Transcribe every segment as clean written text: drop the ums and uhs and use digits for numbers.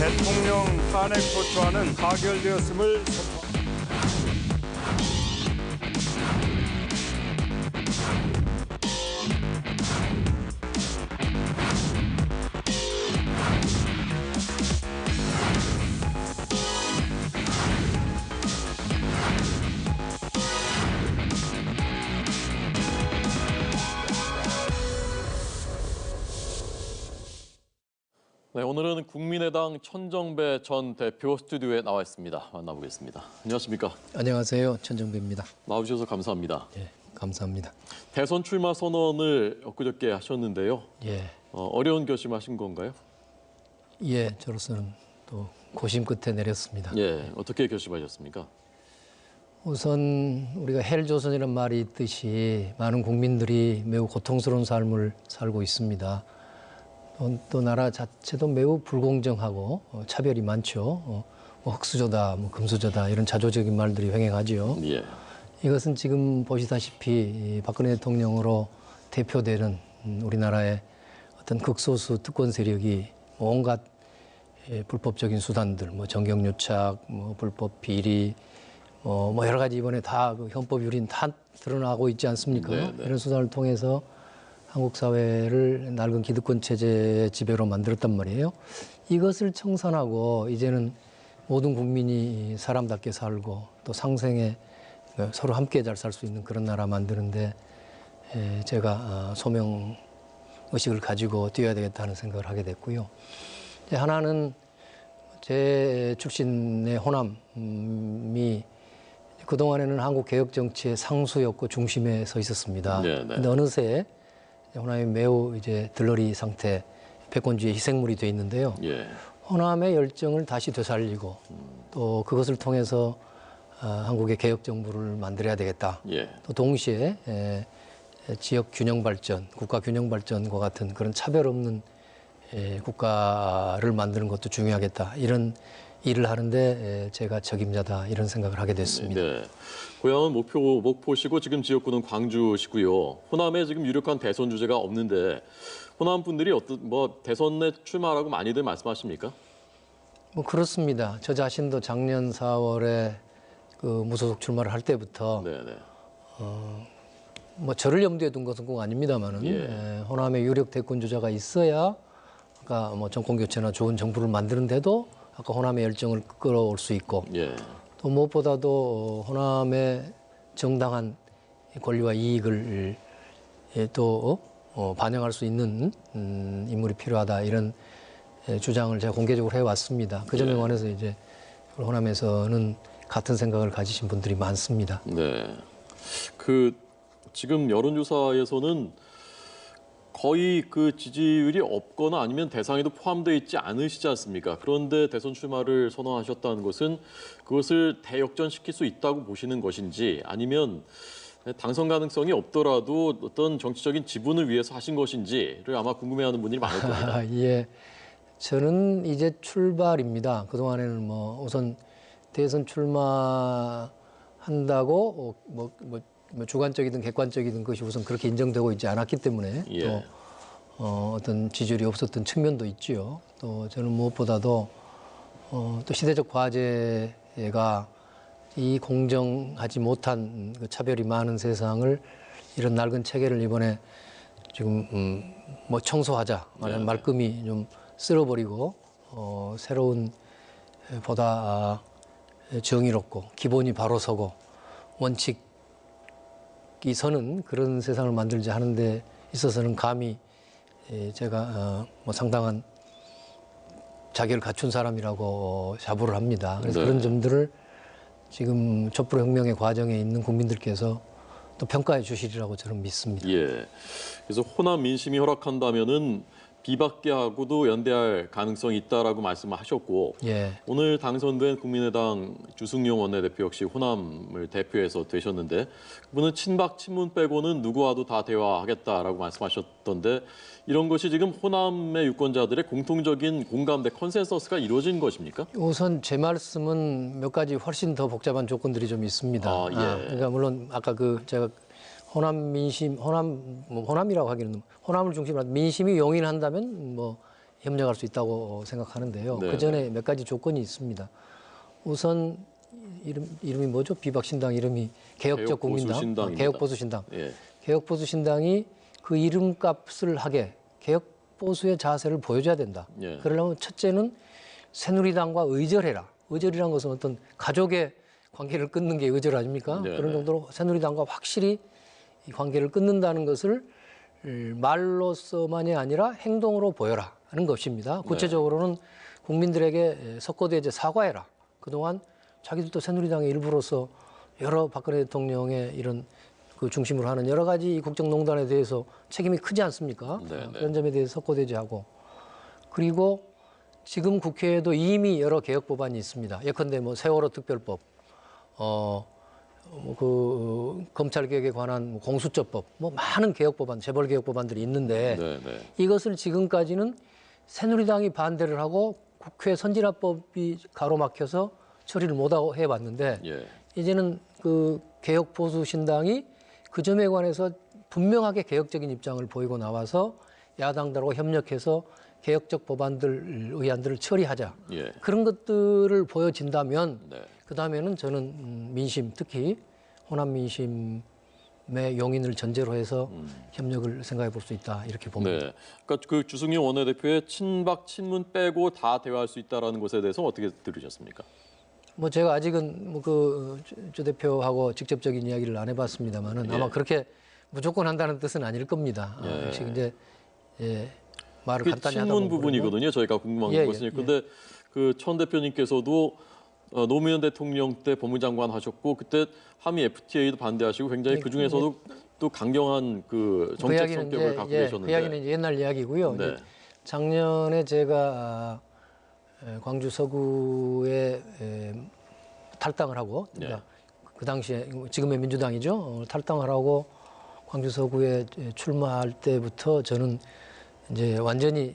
대통령 탄핵 소추안은 가결되었음을 선포. 네, 오늘은 국민의당 천정배 전 대표 스튜디오에 나와 있습니다. 만나보겠습니다. 안녕하십니까? 안녕하세요. 천정배입니다. 나와주셔서 감사합니다. 예, 감사합니다. 대선 출마 선언을 엊그저께 하셨는데요. 예, 어려운 결심하신 건가요? 예, 저로서는 또 고심 끝에 내렸습니다. 예, 어떻게 결심하셨습니까? 우선 우리가 헬조선이라는 말이 있듯이 많은 국민들이 매우 고통스러운 삶을 살고 있습니다. 또 나라 자체도 매우 불공정하고 차별이 많죠. 뭐 흑수저다, 뭐 금수저다 이런 자조적인 말들이 횡행하지요. 예. 이것은 지금 보시다시피 박근혜 대통령으로 대표되는 우리나라의 어떤 극소수 특권 세력이 온갖 불법적인 수단들, 뭐 정경유착, 뭐 불법 비리, 뭐 여러 가지 이번에 다 그 헌법 유린 다 드러나고 있지 않습니까? 네네. 이런 수단을 통해서 한국 사회를 낡은 기득권 체제의 지배로 만들었단 말이에요. 이것을 청산하고 이제는 모든 국민이 사람답게 살고 또 상생에 서로 함께 잘 살 수 있는 그런 나라 만드는데 제가 소명 의식을 가지고 뛰어야 되겠다는 생각을 하게 됐고요. 하나는 제 출신의 호남이 그동안에는 한국 개혁 정치의 상수였고 중심에 서 있었습니다. 그런데 어느새 호남이 매우 이제 들러리 상태, 패권주의 희생물이 돼 있는데요. 예. 호남의 열정을 다시 되살리고 또 그것을 통해서 한국의 개혁 정부를 만들어야 되겠다. 예. 또 동시에 지역 균형 발전, 국가 균형 발전과 같은 그런 차별 없는 국가를 만드는 것도 중요하겠다. 이런 일을 하는데 제가 적임자다 이런 생각을 하게 됐습니다. 네. 고향은 목포시고 지금 지역구는 광주시고요. 호남에 지금 유력한 대선 주자가 없는데 호남 분들이 대선에 출마하라고 많이들 말씀하십니까? 뭐 그렇습니다. 저 자신도 작년 4월에 그 무소속 출마를 할 때부터 네네. 뭐 저를 염두에 둔 것은 꼭 아닙니다만은 호남에 유력 대권 주자가 있어야 아까 뭐 정권 교체나 좋은 정부를 만드는데도 아까 호남의 열정을 끌어올 수 있고 또 무엇보다도 호남의 정당한 권리와 이익을 또 반영할 수 있는 인물이 필요하다 이런 주장을 제가 공개적으로 해왔습니다. 그 점에 관해서 이제 호남에서는 같은 생각을 가지신 분들이 많습니다. 네. 지금 여론조사에서는 거의 그 지지율이 없거나 아니면 대상에도 포함되어 있지 않으시지 않습니까? 그런데 대선 출마를 선언하셨다는 것은 그것을 대역전시킬 수 있다고 보시는 것인지 아니면 당선 가능성이 없더라도 어떤 정치적인 지분을 위해서 하신 것인지를 아마 궁금해하는 분들이 많을 겁니다. 예, 저는 이제 출발입니다. 그동안에는 뭐 우선 대선 출마한다고 뭐 주관적이든 객관적이든 것이 우선 그렇게 인정되고 있지 않았기 때문에 또 어떤 지지율이 없었던 측면도 있지요. 또 저는 무엇보다도 또 시대적 과제가 이 공정하지 못한 그 차별이 많은 세상을 이런 낡은 체계를 이번에 지금 뭐 청소하자 말하는 말끔히 좀 쓸어버리고 새로운 보다 정의롭고 기본이 바로 서고 원칙 이 선은 그런 세상을 만들자 하는데 있어서는 감히 제가 뭐 상당한 자격을 갖춘 사람이라고 자부를 합니다. 그래서 그런 점들을 지금 촛불혁명의 과정에 있는 국민들께서 또 평가해 주시리라고 저는 믿습니다. 예. 그래서 호남 민심이 허락한다면은 비박계하고도 연대할 가능성이 있다라고 말씀을 하셨고 오늘 당선된 국민의당 주승용 원내대표 역시 호남을 대표해서 되셨는데 그분은 친박 친문 빼고는 누구와도 다 대화하겠다라고 말씀하셨던데 이런 것이 지금 호남의 유권자들의 공통적인 공감대 컨센서스가 이루어진 것입니까? 우선 제 말씀은 몇 가지 훨씬 더 복잡한 조건들이 좀 있습니다. 그러니까 물론 아까 제가 호남 민심, 호남이라고 하기는 호남을 중심으로 민심이 용인한다면 뭐 협력할 수 있다고 생각하는데요. 네. 그 전에 몇 가지 조건이 있습니다. 우선 이름이 뭐죠? 비박신당 이름이 개혁적 국민당, 개혁보수신당입니다. 개혁보수신당. 예. 개혁보수신당이 그 이름값을 하게 개혁보수의 자세를 보여줘야 된다. 예. 그러려면 첫째는 새누리당과 의절해라. 의절이란 것은 어떤 가족의 관계를 끊는 게 의절 아닙니까? 네. 그런 정도로 새누리당과 확실히 이 관계를 끊는다는 것을 말로서만이 아니라 행동으로 보여라 하는 것입니다. 구체적으로는 국민들에게 석고대죄 사과해라. 그동안 자기들도 새누리당의 일부로서 여러 박근혜 대통령의 이런 그 중심으로 하는 여러 가지 국정농단에 대해서 책임이 크지 않습니까? 네. 그런 점에 대해서 석고대죄하고, 그리고 지금 국회에도 이미 여러 개혁 법안이 있습니다. 예컨대 뭐 세월호 특별법, 검찰 개혁에 관한 공수처법, 뭐 많은 개혁 법안, 재벌 개혁 법안들이 있는데 이것을 지금까지는 새누리당이 반대를 하고 국회 선진화법이 가로막혀서 처리를 못하고 해왔는데 이제는 그 개혁 보수 신당이 그 점에 관해서 분명하게 개혁적인 입장을 보이고 나와서 야당들하고 협력해서 개혁적 법안들, 의안들을 처리하자. 그런 것들을 보여진다면 그 다음에는 저는 민심, 특히 호남 민심의 용인을 전제로 해서 협력을 생각해 볼 수 있다 이렇게 봅니다. 네. 그러니까 그 주승용 원내대표의 친박 친문 빼고 다 대화할 수 있다라는 것에 대해서 어떻게 들으셨습니까? 뭐 제가 아직은 뭐 그 조 대표하고 직접적인 이야기를 안 해봤습니다만은 아마 그렇게 무조건 한다는 뜻은 아닐 겁니다. 역시 이제 말을 간단히 하다 보면 친문 부분이거든요. 저희가 궁금한 것은 근데 그 천 대표님께서도 노무현 대통령 때 법무장관 하셨고 그때 한미 FTA도 반대하시고 굉장히 그 중에서도 또 강경한 그 정책 성격을 갖고 계셨는데 그 이야기는 이제 옛날 이야기고요. 이제 작년에 제가 광주 서구에 탈당을 하고 그러니까 그 당시에 지금의 민주당이죠. 탈당을 하고 광주 서구에 출마할 때부터 저는 이제 완전히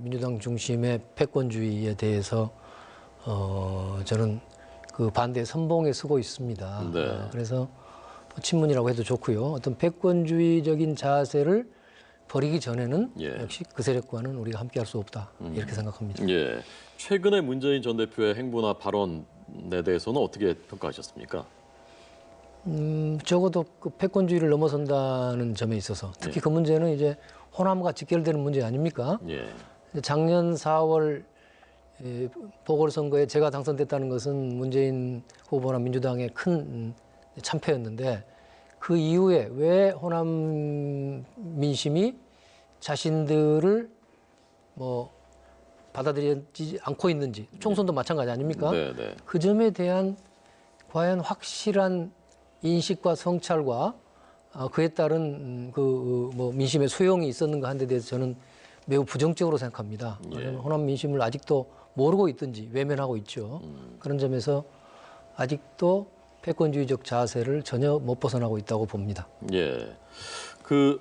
민주당 중심의 패권주의에 대해서 저는 그 반대 선봉에 서고 있습니다. 그래서 친문이라고 해도 좋고요. 어떤 패권주의적인 자세를 버리기 전에는 역시 그 세력과는 우리가 함께할 수 없다 이렇게 생각합니다. 최근에 문재인 전 대표의 행보나 발언에 대해서는 어떻게 평가하셨습니까? 적어도 그 패권주의를 넘어선다는 점에 있어서 특히 그 문제는 이제 호남과 직결되는 문제 아닙니까? 작년 4월 보궐선거에 제가 당선됐다는 것은 문재인 후보나 민주당의 큰 참패였는데 그 이후에 왜 호남 민심이 자신들을 뭐 받아들이지 않고 있는지 총선도 마찬가지 아닙니까? 그 점에 대한 과연 확실한 인식과 성찰과 그에 따른 그 뭐 민심의 소용이 있었는가 하는 데 대해서 저는 매우 부정적으로 생각합니다. 호남 민심을 아직도 모르고 있든지 외면하고 있죠. 그런 점에서 아직도 패권주의적 자세를 전혀 못 벗어나고 있다고 봅니다. 그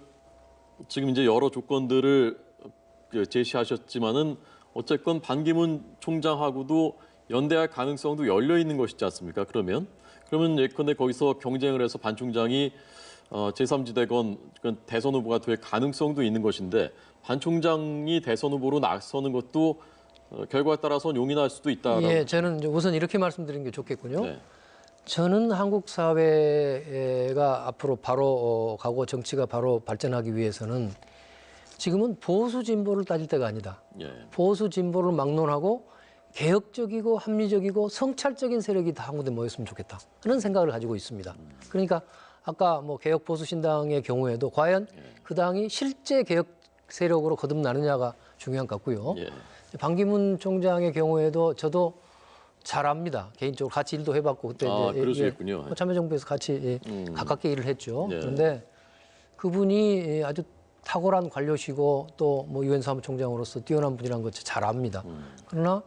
지금 이제 여러 조건들을 제시하셨지만은 어쨌건 반기문 총장하고도 연대할 가능성도 열려 있는 것이지 않습니까? 그러면 예컨대 거기서 경쟁을 해서 반 총장이 제3지대건 대선 후보가 될 가능성도 있는 것인데 반 총장이 대선 후보로 나서는 것도 결과에 따라서 용인할 수도 있다. 저는 우선 이렇게 말씀드리는 게 좋겠군요. 저는 한국 사회가 앞으로 바로 가고 정치가 바로 발전하기 위해서는 지금은 보수 진보를 따질 때가 아니다. 보수 진보를 막론하고 개혁적이고 합리적이고 성찰적인 세력이 다 한 군데 모였으면 좋겠다 하는 생각을 가지고 있습니다. 그러니까 아까 뭐 개혁 보수 신당의 경우에도 과연 그 당이 실제 개혁 세력으로 거듭나느냐가 중요한 것 같고요. 반기문 총장의 경우에도 저도 잘 압니다. 개인적으로 같이 일도 해봤고 그때 이제 참여정부에서 같이 가깝게 일을 했죠. 그런데 그분이 아주 탁월한 관료시고 또 뭐 유엔 사무총장으로서 뛰어난 분이라는 것 잘 압니다. 그러나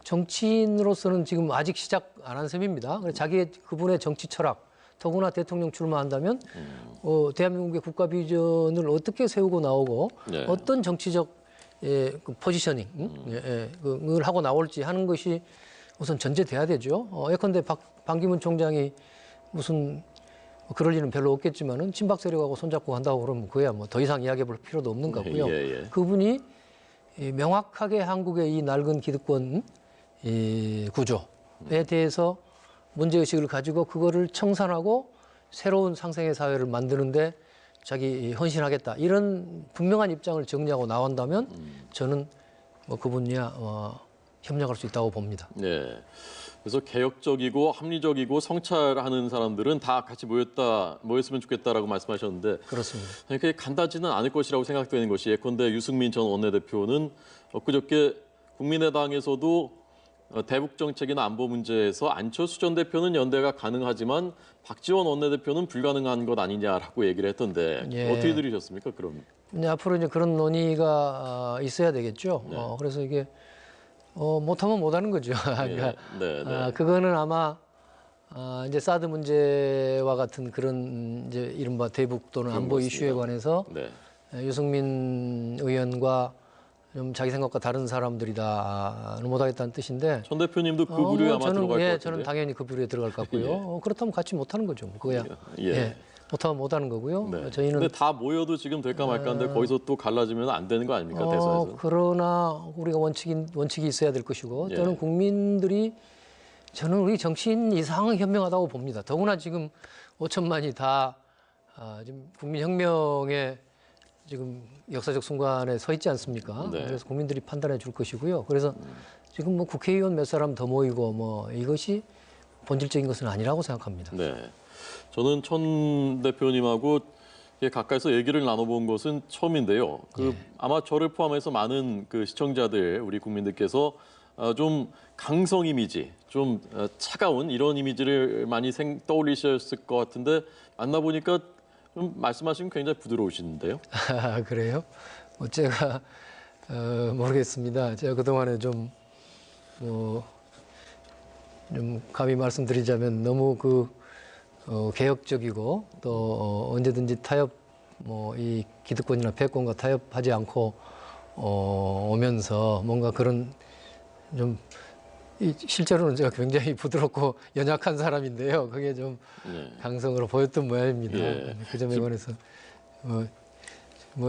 정치인으로서는 지금 아직 시작 안 한 셈입니다. 그래서 그분의 정치 철학, 더구나 대통령 출마한다면 대한민국의 국가 비전을 어떻게 세우고 나오고 어떤 정치적 그 포지셔닝을 하고 나올지 하는 것이 우선 전제돼야 되죠. 예컨대 반기문 총장이 무슨 그럴 일은 별로 없겠지만은 친박 세력하고 손잡고 간다고 그러면 그야 뭐 더 이상 이야기해볼 필요도 없는 거고요. 그분이 명확하게 한국의 이 낡은 기득권 구조에 대해서 문제의식을 가지고 그거를 청산하고 새로운 상생의 사회를 만드는데 자기 헌신하겠다. 이런 분명한 입장을 정리하고 나온다면 저는 뭐 그분이야 협력할 수 있다고 봅니다. 네. 그래서 개혁적이고 합리적이고 성찰하는 사람들은 다 같이 모였으면 좋겠다라고 말씀하셨는데 그렇습니다. 그렇게 간단지는 않을 것이라고 생각되는 것이 예컨대 유승민 전 원내대표는 엊그저께 국민의당에서도 대북 정책이나 안보 문제에서 안철수 전 대표는 연대가 가능하지만 박지원 원내대표는 불가능한 것 아니냐라고 얘기를 했던데 어떻게 들으셨습니까? 그럼? 네, 앞으로 이제 그런 논의가 있어야 되겠죠. 네. 그래서 이게 못하면 못하는 거죠. 그러니까 그거는 아마 이제 사드 문제와 같은 그런 이제 이른바 대북 또는 안보 이슈에 관해서 유승민 의원과 좀 자기 생각과 다른 사람들이다 못하겠다는 뜻인데. 전 대표님도 그 부류에 아마 들어갈 것 같은데. 저는 당연히 그 부류에 들어갈 것 같고요. 그렇다면 같이 못하는 거죠. 그거야. 못하면 못하는 거고요. 저희는. 근데 다 모여도 지금 될까 말까인데 거기서 또 갈라지면 안 되는 거 아닙니까? 대선에서. 그러나 우리가 원칙이 있어야 될 것이고 또는 국민들이 저는 우리 정치인 이상은 현명하다고 봅니다. 더구나 지금 5천만이 다 지금 국민혁명에 지금 역사적 순간에 서 있지 않습니까? 그래서 국민들이 판단해 줄 것이고요. 그래서 지금 뭐 국회의원 몇 사람 더 모이고 뭐 이것이 본질적인 것은 아니라고 생각합니다. 네. 저는 천 대표님하고 가까이서 얘기를 나눠본 것은 처음인데요. 아마 저를 포함해서 많은 그 시청자들, 우리 국민들께서 좀 강성 이미지, 좀 차가운 이런 이미지를 많이 떠올리셨을 것 같은데 만나보니까 좀 말씀하시면 굉장히 부드러우시는데요. 그래요? 제가 모르겠습니다. 제가 그동안에 좀 감히 말씀드리자면 너무 개혁적이고 또 언제든지 타협 이 기득권이나 패권과 타협하지 않고 오면서 뭔가 그런 좀 실제로는 제가 굉장히 부드럽고 연약한 사람인데요. 그게 좀 강성으로 보였던 모양입니다. 그 점에 관해서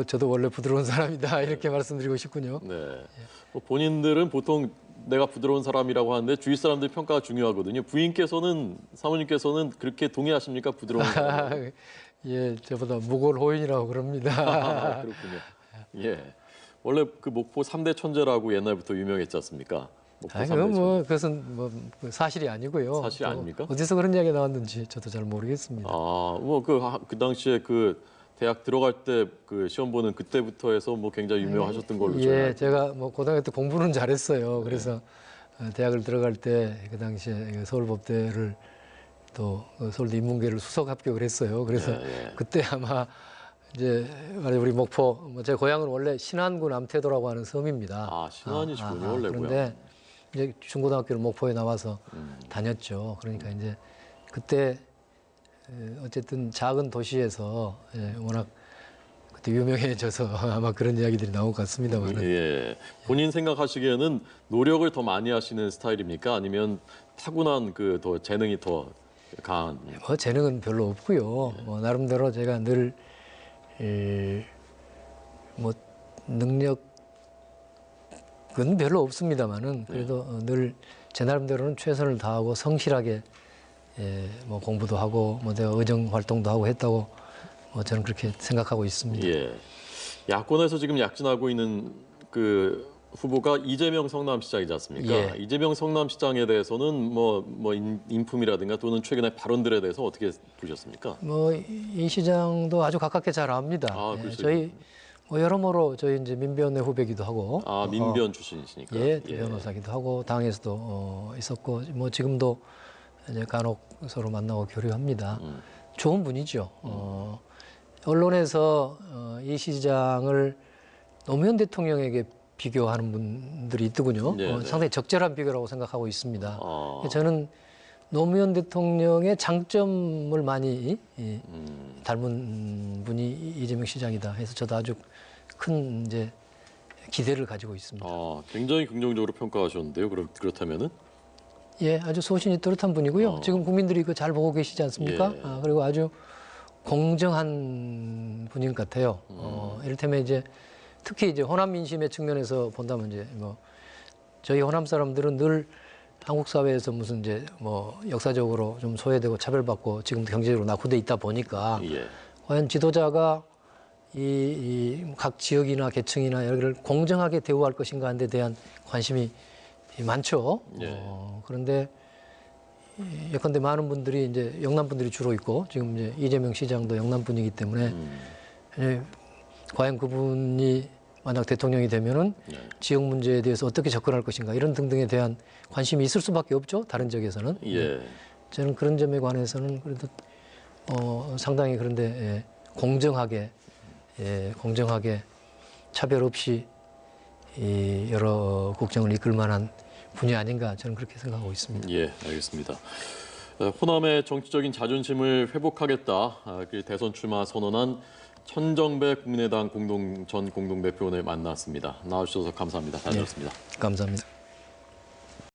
저도 원래 부드러운 사람이다 이렇게 말씀드리고 싶군요. 본인들은 보통 내가 부드러운 사람이라고 하는데 주위 사람들 평가가 중요하거든요. 부인께서는 사모님께서는 그렇게 동의하십니까? 부드러운 사람? 저보다 무골호인이라고 그럽니다. 그렇군요. 원래 그 목포 3대 천재라고 옛날부터 유명했지 않습니까? 그것은 사실이 아니고요. 사실이 아닙니까? 어디서 그런 이야기가 나왔는지 저도 잘 모르겠습니다. 그 당시에 그 대학 들어갈 때 그 시험 보는 그때부터 해서 굉장히 유명하셨던 걸로 제가 고등학교 때 공부는 잘했어요. 그래서 대학을 들어갈 때 그 당시에 서울법대를 또 서울대 인문계를 수석 합격을 했어요. 그래서 그때 아마 이제 우리 목포 제 고향은 원래 신안군 암태도라고 하는 섬입니다. 신안이시군요, 원래 그런데 이제 중고등학교를 목포에 나와서 다녔죠. 그러니까 이제 그때 어쨌든 작은 도시에서 워낙 그때 유명해져서 아마 그런 이야기들이 나온 것 같습니다만. 본인 생각하시기에는 노력을 더 많이 하시는 스타일입니까? 아니면 타고난 더 재능이 더 강한? 재능은 별로 없고요. 나름대로 제가 늘 능력은 별로 없습니다만은 그래도 늘 제 나름대로는 최선을 다하고 성실하게 공부도 하고 내가 의정 활동도 하고 했다고 저는 그렇게 생각하고 있습니다. 야권에서 지금 약진하고 있는 그 후보가 이재명 성남시장이지 않습니까? 이재명 성남시장에 대해서는 인품이라든가 또는 최근의 발언들에 대해서 어떻게 보셨습니까? 이 시장도 아주 가깝게 잘 압니다. 저희 여러모로 저희 이제 민변의 후배기도 하고. 민변 출신이시니까. 변호사기도 하고 당에서도 있었고 지금도 이제 간혹 서로 만나고 교류합니다. 좋은 분이죠. 언론에서 이 시장을 노무현 대통령에게 비교하는 분들이 있더군요. 상당히 적절한 비교라고 생각하고 있습니다. 저는 노무현 대통령의 장점을 많이 닮은 분이 이재명 시장이다 해서 저도 아주 큰 이제 기대를 가지고 있습니다. 굉장히 긍정적으로 평가하셨는데요. 그렇다면은? 예, 아주 소신이 뚜렷한 분이고요. 지금 국민들이 이거 잘 보고 계시지 않습니까? 예. 그리고 아주 공정한 분인 것 같아요. 이를테면 이제 특히 이제 호남 민심의 측면에서 본다면 이제 뭐 저희 호남 사람들은 늘 한국 사회에서 무슨 이제 뭐 역사적으로 좀 소외되고 차별받고 지금도 경제적으로 낙후돼 있다 보니까 예. 과연 지도자가 이 각 지역이나 계층이나 여기를 공정하게 대우할 것인가 하는 데 대한 관심이 많죠. 예. 그런데 예컨대 많은 분들이 이제 영남 분들이 주로 있고 지금 이제 이재명 시장도 영남 분이기 때문에 과연 그분이 만약 대통령이 되면은 지역 문제에 대해서 어떻게 접근할 것인가 이런 등등에 대한 관심이 있을 수밖에 없죠. 다른 지역에서는. 예. 저는 그런 점에 관해서는 그래도 상당히 그런데 공정하게 차별 없이 이 여러 국정을 이끌 만한 분이 아닌가 저는 그렇게 생각하고 있습니다. 예, 알겠습니다. 호남의 정치적인 자존심을 회복하겠다. 대선 출마 선언한 천정배 국민의당 전 공동대표를 만났습니다. 나와주셔서 감사합니다. 잘 들었습니다. 감사합니다.